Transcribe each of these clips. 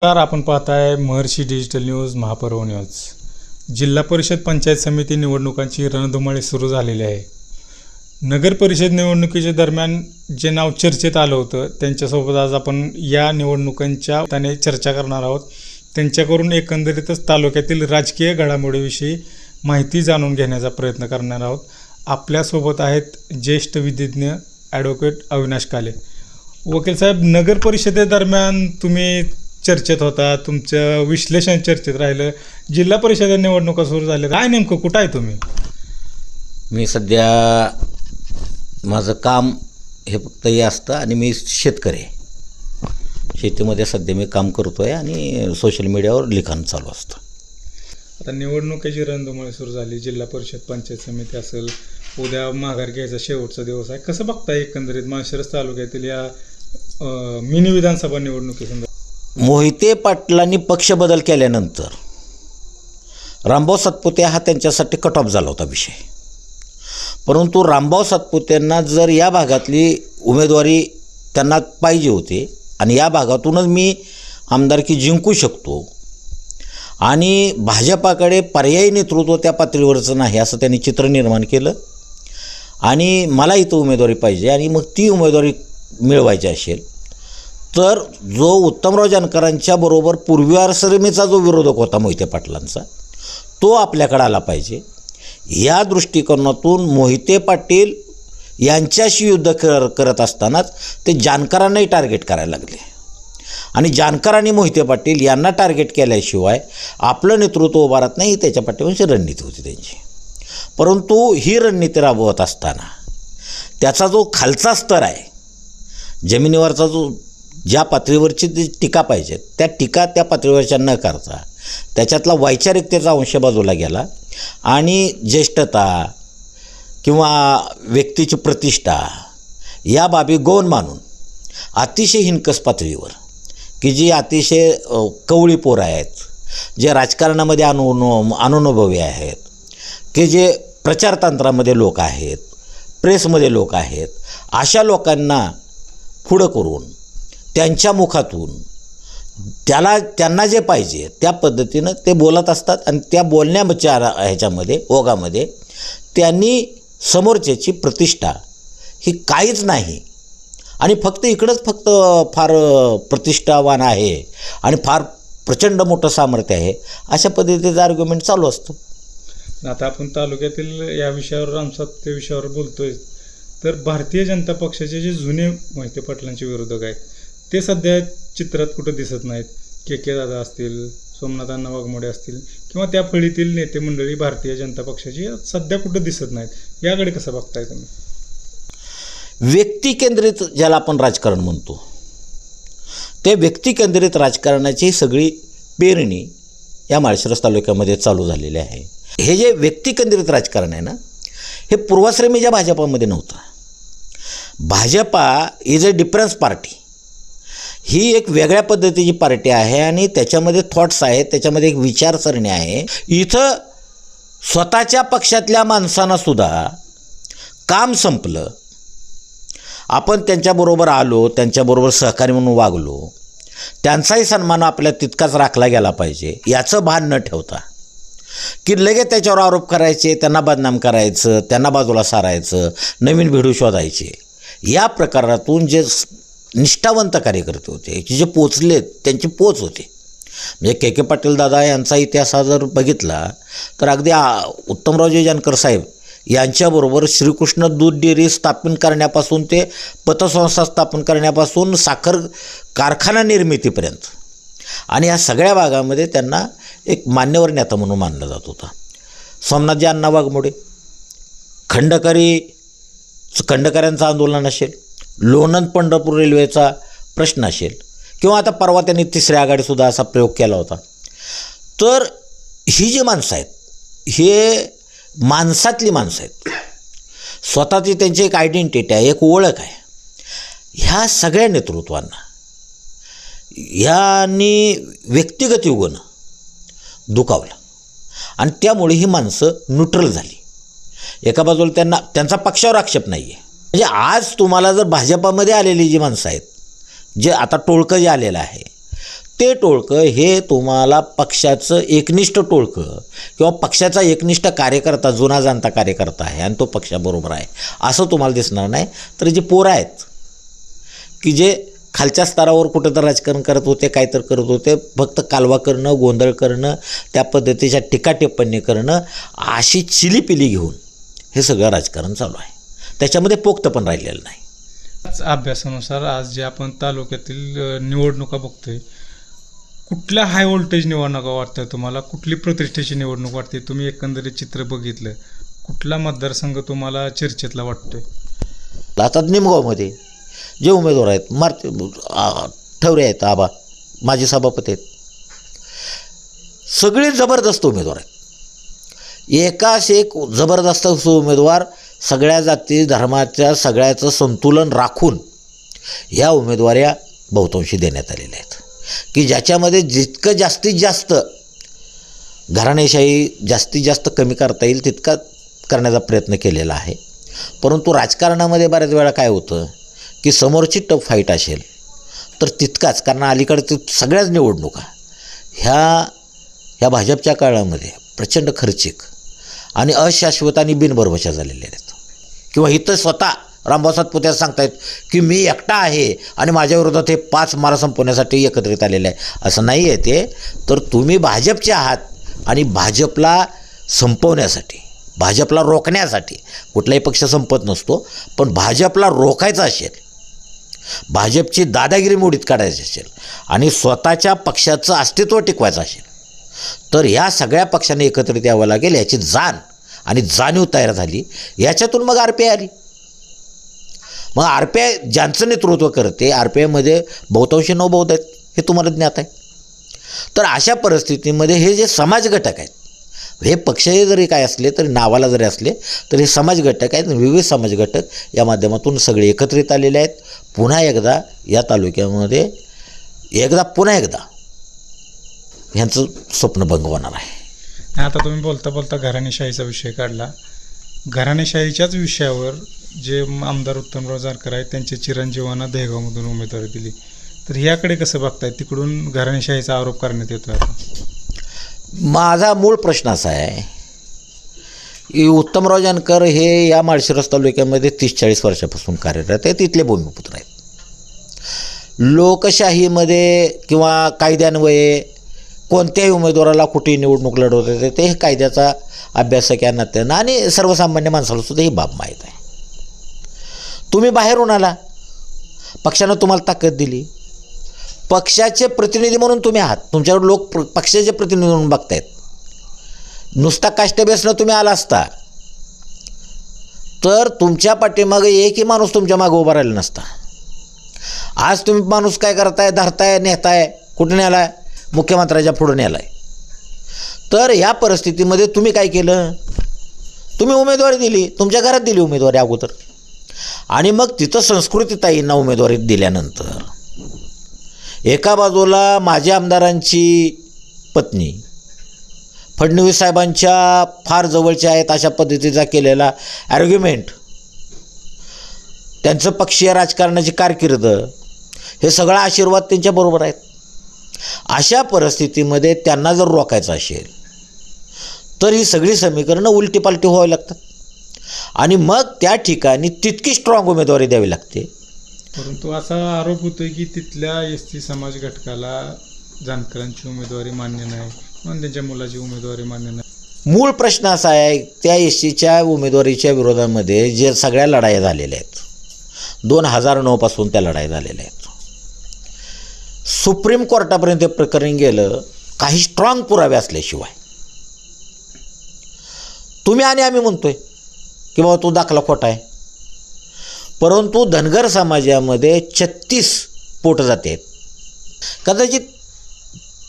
तर आपण पाहताय महर्षी डिजिटल न्यूज, महापर्व न्यूज. जिल्हा परिषद पंचायत समिती निवडणुकांची रणधुमाळी सुरू झालेली आहे. नगर परिषद निवडणुकीच्या दरम्यान जे नाव चर्चेत आलं होतं त्यांच्यासोबत आज आपण या निवडणुकांच्या त्याने चर्चा करणार आहोत. त्यांच्याकडून एकंदरीतच तालुक्यातील राजकीय घडामोडीविषयी माहिती जाणून घेण्याचा प्रयत्न करणार आहोत. आपल्यासोबत आहेत ज्येष्ठ विधिज्ञ ॲडव्होकेट अविनाश काले. वकील साहेब, नगर परिषदेदरम्यान तुम्ही चर्चेत होता, तुमचं विश्लेषण चर्चेत राहिलं. जिल्हा परिषद निवडणुका सुरू झाल्या, काय नेमकं कुठं आहे तुम्ही? मी सध्या माझं काम हे फक्त हे असतं आणि मी शेतकरी आहे. शेतीमध्ये सध्या मी काम करतो आहे आणि सोशल मीडियावर लिखाण चालू असतं. आता निवडणुकीची रणधुमाळी सुरू झाली. जिल्हा परिषद पंचायत समिती असेल, उद्या माघार घ्यायचा शेवटचा दिवस आहे. कसं बघताय एकंदरीत माळशिरस तालुक्यातील या मिनी विधानसभा निवडणुकीसंदर्भात? मोहिते पाटलांनी पक्ष बदल केल्यानंतर रामभाऊ सातपुते हा त्यांच्यासाठी कट ऑफ झाला होता विषय. परंतु रामभाऊ सातपुतेंना जर या भागातली उमेदवारी त्यांना पाहिजे होती आणि या भागातूनच मी आमदारकी जिंकू शकतो आणि भाजपाकडे पर्यायी नेतृत्व त्या पातळीवरचं नाही असं त्यांनी चित्र निर्माण केलं आणि मला इथं उमेदवारी पाहिजे आणि मग ती उमेदवारी मिळवायची असेल तर जो उत्तमराव जानकरांच्या बरोबर पूर्वाश्रमीचा जो विरोधक होता मोहिते पाटलांचा, तो आपल्याकडे आला पाहिजे. या दृष्टिकोनातून मोहिते पाटील यांच्याशी युद्ध करत असतानाच ते जानकरांनाही टार्गेट करायला लागले आणि जानकर आणि मोहिते पाटील यांना टार्गेट केल्याशिवाय आपलं नेतृत्व उभारत नाही, त्याच्या पाठीमागची रणनीती होती त्यांची. परंतु ही रणनीती राबवत असताना त्याचा जो खालचा स्तर आहे, जमिनीवरचा जो ज्या पातळीवरची जी टीका पाहिजे त्या टीका त्या पातळीवरच्या न करता त्याच्यातला वैचारिकतेचा अंश बाजूला गेला आणि ज्येष्ठता किंवा व्यक्तीची प्रतिष्ठा या बाबी गौण मानून अतिशय हिणकस पातळीवर की जी अतिशय कवळी पोरं आहेत, जे राजकारणामध्ये अनुभवी आहेत, की जे प्रचारतंत्रामध्ये लोक आहेत, प्रेसमध्ये लोक आहेत, अशा लोकांना पुढं करून त्यांच्या मुखातून त्यांना जे पाहिजे त्या पद्धतीनं ते बोलत असतात आणि त्या बोलण्याच्या ह्याच्यामध्ये ओघामध्ये त्यांनी समोरच्याची प्रतिष्ठा ही काहीच नाही आणि फक्त इकडंच फक्त फार प्रतिष्ठावान आहे आणि फार प्रचंड मोठं सामर्थ्य आहे अशा पद्धतीचं आर्ग्युमेंट चालू असतं. आता आपण तालुक्यातील या विषयावर रामसातपुते विषयावर बोलतोय, तर भारतीय जनता पक्षाचे जे जुने मोहिते पाटलांचे विरोधक आहेत ते सध्या चित्रात कुठं दिसत नाहीत. के दादा असतील, सोमनाथ अण्णा वाघमोडे असतील किंवा त्या फळीतील नेते मंडळी भारतीय जनता पक्षाची सध्या कुठं दिसत नाहीत. याकडे कसं बघताय तुम्ही? व्यक्तिकेंद्रित ज्याला आपण राजकारण म्हणतो, ते व्यक्तिकेंद्रित राजकारणाची सगळी पेरणी या माळशिरस तालुक्यामध्ये चालू झालेली आहे. हे जे व्यक्तिकेंद्रित राजकारण आहे ना, हे पूर्वाश्रमीच्या भाजपामध्ये नव्हतं. Bhajpa is a difference party. ही एक वेगळ्या पद्धतीची पार्टी आहे आणि त्याच्यामध्ये थॉट्स आहेत, त्याच्यामध्ये एक विचारसरणी आहे. इथं स्वतःच्या पक्षातल्या माणसांनासुद्धा काम संपलं, आपण त्यांच्याबरोबर आलो, त्यांच्याबरोबर सहकारी म्हणून वागलो, त्यांचाही सन्मान आपल्या तितकाच राखला गेला पाहिजे याचं भान न ठेवता की लगेच त्याच्यावर आरोप करायचे, त्यांना बदनाम करायचं, त्यांना बाजूला सारायचं, नवीन भिडू शोधायचे. या प्रकारातून जे निष्ठावंत कार्यकर्ते होते की जे पोचलेत, त्यांची पोच होते. म्हणजे के पाटील दादा यांचा इतिहास जर बघितला तर अगदी उत्तमरावजी जानकर साहेब यांच्याबरोबर श्रीकृष्ण दूध डेअरी स्थापन करण्यापासून ते पतसंस्था स्थापन करण्यापासून साखर कारखाना निर्मितीपर्यंत आणि या सगळ्या भागामध्ये त्यांना एक मान्यवर नेता म्हणून मानला जात होता. सोमनाथजी अण्णा वाघमोडे, खंडकऱ्यांचं आंदोलन असेल, लोणंद पंढरपूर रेल्वेचा प्रश्न असेल किंवा आता परवा त्यांनी तिसऱ्या आघाडीसुद्धा असा प्रयोग केला होता. तर ही जी माणसं आहेत, हे माणसातली माणसं आहेत, स्वतःची त्यांची एक आयडेंटिटी आहे, एक ओळख आहे. ह्या सगळ्या नेतृत्वांना ह्यांनी व्यक्तिगत युगोनं दुखावलं आणि त्यामुळे ही माणसं न्यूट्रल झाली. एका बाजूला त्यांचा पक्षावर आक्षेप नाही आहे. म्हणजे आज तुम्हाला जर भाजपामध्ये आलेली जी माणसं आहेत, जे आता टोळकं जे आलेलं आहे, ते टोळकं हे तुम्हाला पक्षाचं एकनिष्ठ टोळकं किंवा पक्षाचा एकनिष्ठ कार्यकर्ता, जुना जाणता कार्यकर्ता आहे आणि तो पक्षाबरोबर आहे असं तुम्हाला दिसणार नाही. तर जे पोरं आहेत की जे खालच्या स्तरावर कुठं तर राजकारण करत होते, काय तर करत होते, फक्त कालवा करणं, गोंधळ करणं, त्या पद्धतीच्या टीका टिप्पणी करणं, अशी चिलीपिली घेऊन हे सगळं राजकारण चालू आहे. त्याच्यामध्ये पोक्त पण राहिलेलं नाही. अभ्यासानुसार आज जे आपण तालुक्यातील निवडणुका बघतोय, कुठल्या हाय व्होल्टेज निवडणुका वाटतं तुम्हाला? कुठली प्रतिष्ठेची निवडणूक वाटते? तुम्ही एकंदरीत चित्र बघितलं, कुठला मतदारसंघ तुम्हाला चर्चेतला वाटतोय? आता निमगावमध्ये जे उमेदवार आहेत, ठवरे आहेत, आबा माजी सभापती आहेत, सगळे जबरदस्त उमेदवार आहेत. एकाच एक जबरदस्त उमेदवार, सगळ्या जाती धर्माच्या सगळ्याचं संतुलन राखून ह्या उमेदवाऱ्या बहुतांशी देण्यात आलेल्या आहेत की ज्याच्यामध्ये जितकं जास्तीत जास्त घराणेशाही जास्तीत जास्त कमी करता येईल तितका करण्याचा प्रयत्न केलेला आहे. परंतु राजकारणामध्ये बऱ्याच वेळा काय होतं की समोरची टफ फाईट असेल तर तितकाच, कारण अलीकडे सगळ्याच निवडणुका ह्या भाजपच्या काळामध्ये प्रचंड खर्चिक आणि अशाश्वत आणि बिनभरवशा झालेल्या आहेत. किंवा इथं स्वतः रामभाऊ सातपुते सांगतायत की मी एकटा आहे आणि माझ्या विरोधात हे 5 मारा संपवण्यासाठी एकत्रित आलेले आहे. असं नाही आहे ते. तर तुम्ही भाजपचे आहात आणि भाजपला संपवण्यासाठी, भाजपला रोखण्यासाठी, कुठलाही पक्ष संपत नसतो, पण भाजपला रोखायचं असेल, भाजपची दादागिरी मोडीत काढायची असेल आणि स्वतःच्या पक्षाचं अस्तित्व टिकवायचं असेल तर ह्या सगळ्या पक्षांनी एकत्रित यावं लागेल. याची जाण आणि जाणीव तयार झाली. याच्यातून मग RPI आली. मग RPI ज्यांचं नेतृत्व करते, RPIमध्ये बहुतांशी नवबौद्ध आहेत, हे तुम्हाला ज्ञात आहे. तर अशा परिस्थितीमध्ये हे जे समाज घटक आहेत, हे पक्षही जरी काय असले तरी नावाला जरी असले तर हे समाज घटक आहेत. विविध समाज घटक या माध्यमातून सगळे एकत्रित आलेले आहेत. पुन्हा एकदा या तालुक्यामध्ये पुन्हा एकदा ह्यांचं स्वप्नभंग होणार आहे. आता तुम्ही बोलता बोलता घराणेशाहीचा विषय काढला. घराणेशाहीच्याच विषयावर जे आमदार उत्तमराव जानकर आहेत, त्यांच्या चिरंजीवांना दहेगावमधून उमेदवारी दिली, तर याकडे कसं बघताय? तिकडून घराणेशाहीचा आरोप करण्यात येतो. आता माझा मूळ प्रश्न असा आहे की उत्तमराव जानकर हे या माळशिरस तालुक्यामध्ये 30-40 वर्षापासून कार्यरत आहेत. तिथले भूमिपुत्र आहेत. लोकशाहीमध्ये किंवा कायद्यान्वये कोणत्याही उमेदवाराला कुठेही निवडणूक लढवता येते, ते कायद्याचा अभ्यासक या नात्यानं आणि सर्वसामान्य माणसाला सुद्धा ही बाब माहीत आहे. तुम्ही बाहेरून आला, पक्षानं तुम्हाला ताकद दिली, पक्षाचे प्रतिनिधी म्हणून तुम्ही आहात, तुमच्याकडे लोक पक्षाचे प्रतिनिधी म्हणून बघतायत. नुसता कास्ट बेसनं तुम्ही आला असता तर तुमच्या पाठीमागे एकही माणूस तुमच्या मागे उभा राहिला नसता. आज तुम्ही माणूस काय करताय, धरताय, नेताय, कुठे नेलाय? मुख्यमंत्र्याच्या पुढे नेलाय. तर या परिस्थितीमध्ये तुम्ही काय केलं? तुम्ही उमेदवारी दिली, तुमच्या घरात दिली उमेदवारी अगोदर, आणि मग तिथं संस्कृतीताईंना उमेदवारी दिल्यानंतर एका बाजूला माजी आमदारांची पत्नी, फडणवीस साहेबांच्या फार जवळच्या आहेत अशा पद्धतीचा केलेला आर्ग्युमेंट, त्यांचं पक्षीय राजकारणाची कारकीर्द, हे सगळा आशीर्वाद त्यांच्याबरोबर आहेत. अशा परिस्थितीमध्ये त्यांना जर रोखायचं असेल तर ही सगळी समीकरणं उलटीपालटी व्हावी लागतात आणि मग त्या ठिकाणी तितकी स्ट्रॉंग उमेदवारी द्यावी लागते. परंतु असा आरोप होतोय की तिथल्या ST समाज घटकाला जानकरांची उमेदवारी मान्य नाही, म्हणून त्यांच्या मुलाची उमेदवारी मान्य नाही. मूळ प्रश्न असा आहे, त्या SCच्या उमेदवारीच्या विरोधामध्ये जे सगळ्या लढाया झालेल्या आहेत, 2009 पासून त्या लढाई झालेल्या आहेत. सुप्रीम कोर्टापर्यंत ते प्रकरण गेलं काही स्ट्रॉंग पुरावे असल्याशिवाय. तुम्ही आणि आम्ही म्हणतोय की बाबा तो दाखला खोटा आहे, परंतु धनगर समाजामध्ये 36 पोटजाती आहेत. कदाचित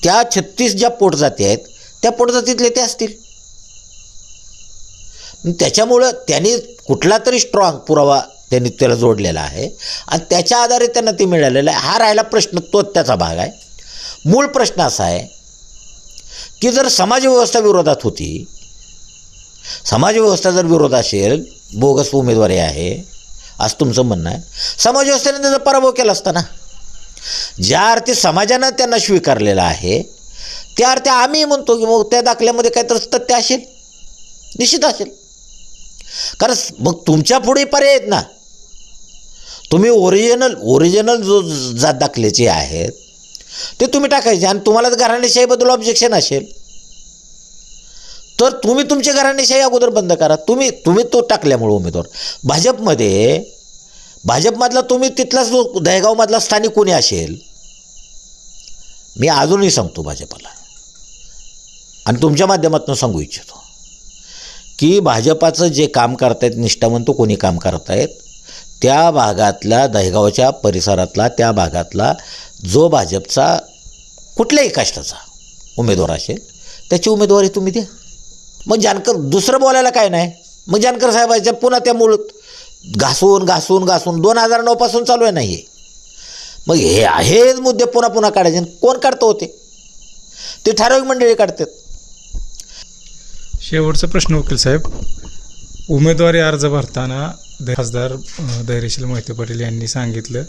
त्या 36 ज्या पोटजाती आहेत त्या पोटजातीतले ते असतील. त्याच्यामुळं त्यांनी कुठला तरी स्ट्रॉंग पुरावा त्यांनी त्याला जोडलेला आहे आणि त्याच्या आधारे त्यांना ते मिळालेलं आहे. हा राहिला प्रश्न, तो त्याचा भाग आहे. मूळ प्रश्न असा आहे की जर समाजव्यवस्था विरोधात होती, समाजव्यवस्था जर विरोध असेल, बोगस उमेदवारी आहे असं तुमचं म्हणणं आहे, समाजव्यवस्थेने त्याचा पराभव केला असता ना. ज्या अर्थी समाजानं त्यांना स्वीकारलेलं आहे त्या अर्थी आम्ही म्हणतो की मग त्या दाखल्यामध्ये काहीतरी तथ्य असेल, निश्चित असेल. कारण मग तुमच्या पुढे पर्याय आहेत ना. तुम्ही ओरिजिनल जो जात दाखल्याचे आहेत ते तुम्ही टाकायचे. आणि तुम्हाला जर घराणेशाहीबद्दल ऑब्जेक्शन असेल तर तुम्ही तुमची घराणेशाही अगोदर बंद करा. तुम्ही तो टाकल्यामुळे उमेदवार भाजपमधला तुम्ही तिथलाच जो दहेगावमधला स्थानिक कोणी असेल, मी अजूनही सांगतो भाजपाला आणि तुमच्या माध्यमातून सांगू इच्छितो की भाजपाचं जे काम करतायत, निष्ठावंत कोणी काम करतायत, त्या भागातल्या दहेगावच्या परिसरातला त्या भागातला जो भाजपचा कुठल्याही काष्टाचा उमेदवार असेल त्याची उमेदवारी तुम्ही द्या. मग जानकर दुसरं बोलायला काय नाही. मग जानकर साहेबांच्या पुन्हा त्या मूळ घासून 2009 पासून चालू आहे नाही. मग हेच मुद्दे पुन्हा काढायचे. कोण काढतं होते ते ठराविक मंडळी काढतात. शेवटचा प्रश्न वकील साहेब, उमेदवारी अर्ज भरताना खासदार धैर्यशील मोहिते पाटील यांनी सांगितलं,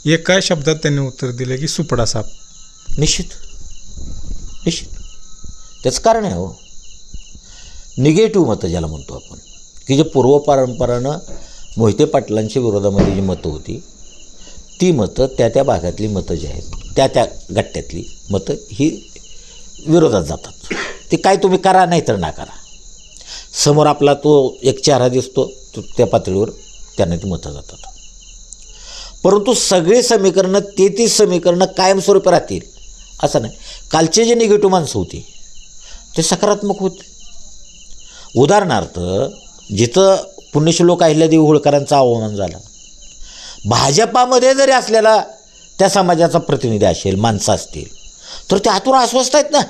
एका शब्दात त्यांनी उत्तर दिलं की सुपडा साप. निश्चित त्याचं कारण आहे हो, निगेटिव्ह मतं ज्याला म्हणतो आपण, की जे पूर्वपरंपरानं मोहिते पाटलांच्या विरोधामध्ये जी मतं होती ती मतं त्या भागातली मतं जी आहेत त्या गट्ट्यातली मतं ही विरोधात जातात. ते काय तुम्ही करा नाही तर ना करा, समोर आपला तो एक चेहरा दिसतो, त्या पातळीवर त्यांना ती मतं जातात. परंतु सगळी समीकरणं 33 समीकरणं कायमस्वरूपी राहतील असं नाही. कालचे जे निगेटिव्ह माणसं होती ते सकारात्मक होते. उदाहरणार्थ जिथं पुण्यश्लोक अहिल्यादेवी होळकरांचा अवमान झाला, भाजपामध्ये जरी असलेला त्या समाजाचा प्रतिनिधी असेल, माणसं असतील, तर ते आतून अस्वस्थ आहेत ना.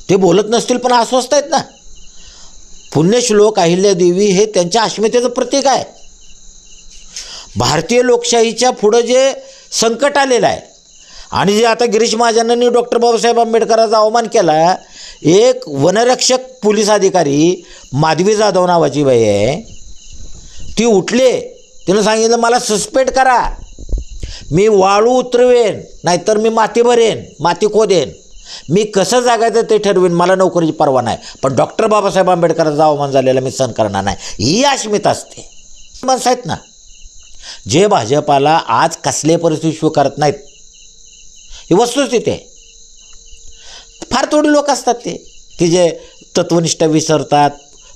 ते बोलत नसतील पण अस्वस्थ आहेत ना. पुण्यश्लोक अहिल्यादेवी हे त्यांच्या अस्मितेचं प्रतीक आहे. भारतीय लोकशाहीच्या पुढं जे संकट आलेलं आहे आणि जे आता गिरीश महाजनांनी डॉक्टर बाबासाहेब आंबेडकरांचा अवमान केला, एक वनरक्षक पोलीस अधिकारी माधवी जाधव नावाची बाई आहे, ती उठले, तिनं सांगितलं मला सस्पेंड करा, मी वाळू उतरवेन नाहीतर मी माती भरेन, माती खोदेन, मी कसं जागायचं ते ठरवेन, मला नोकरीची परवा नाही, पण डॉक्टर बाबासाहेब आंबेडकरांचा अवमान झालेला मी सहन करणार नाही. ही अस्मिता असते. माणसं आहेत ना जे भाजपाला आज कसले परिस्थिती स्वीकारत नाहीत. ही वस्तुस्थिती आहे. फार थोडी लोक असतात ते की जे तत्वनिष्ठा विसरतात,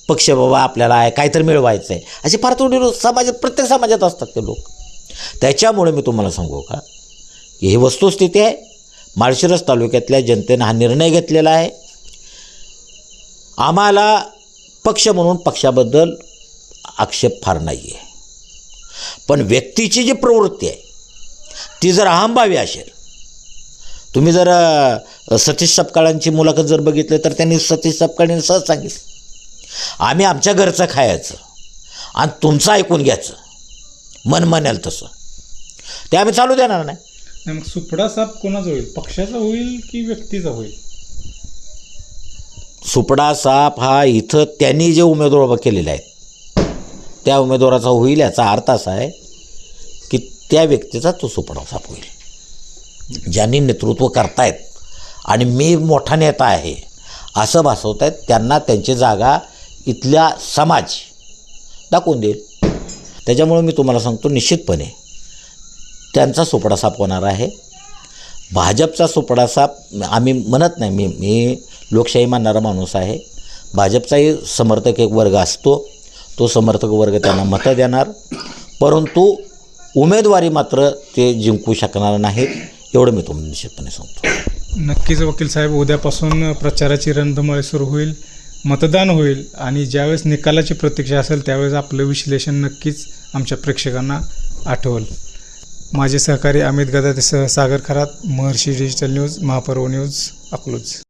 पक्ष बाबा आपल्याला आहे काहीतरी मिळवायचं आहे, असे फार थोडी समाजात, प्रत्येक समाजात असतात ते लोक. त्याच्यामुळे मी तुम्हाला सांगू का, ही वस्तुस्थिती आहे. माळशिरस तालुक्यातल्या जनतेनं हा निर्णय घेतलेला आहे. आम्हाला पक्ष म्हणून पक्षाबद्दल आक्षेप फार नाही आहे, पण व्यक्तीची जी प्रवृत्ती आहे ती जर अहंभावी असेल, तुम्ही जर सतीश सपकाळांची मुलाखत जर बघितली तर त्यांनी सतीश सपकाळांनी सहज सांगितलं, आम्ही आमच्या घरचं खायचं आणि तुमचं ऐकून घ्यायचं, मन म्हणेल तसं, ते आम्ही चालू देणार नाही. मग सुपडा साप कोणाचा होईल, पक्षाचा होईल की व्यक्तीचा होईल? सुपडा साप हा इथं त्यांनी जे उमेदवार उभा केलेले आहेत त्या उमेदवाराचा होईल. याचा अर्थ असा आहे की त्या व्यक्तीचा तो सुपडा साप होईल. ज्यांनी नेतृत्व करतायत आणि मी मोठा नेता आहे असं भासवत आहेत, त्यांना त्यांची जागा इथल्या समाज दाखवून देईल. त्याच्यामुळे मी तुम्हाला सांगतो, निश्चितपणे त्यांचा सुपडा साप होणार आहे. भाजपचा सुपडा साप आम्ही म्हणत नाही. मी लोकशाही मानणारा माणूस आहे. भाजपचाही समर्थक एक वर्ग असतो, तो समर्थक वर्ग त्यांना मतं देणार, परंतु उमेदवारी मात्र ते जिंकू शकणार नाहीत, एवढं मी तुम्हाला निश्चितपणे सांगतो. नक्कीच वकील साहेब, उद्यापासून प्रचाराची रणधुमाळी सुरू होईल, मतदान होईल आणि ज्यावेळेस निकालाची प्रतीक्षा असेल त्यावेळेस आपलं विश्लेषण नक्कीच आमच्या प्रेक्षकांना आठवल. माझे सहकारी अमित गदातेसह सागर खरात, महर्षी डिजिटल न्यूज, महापर्व न्यूज, अकलूज.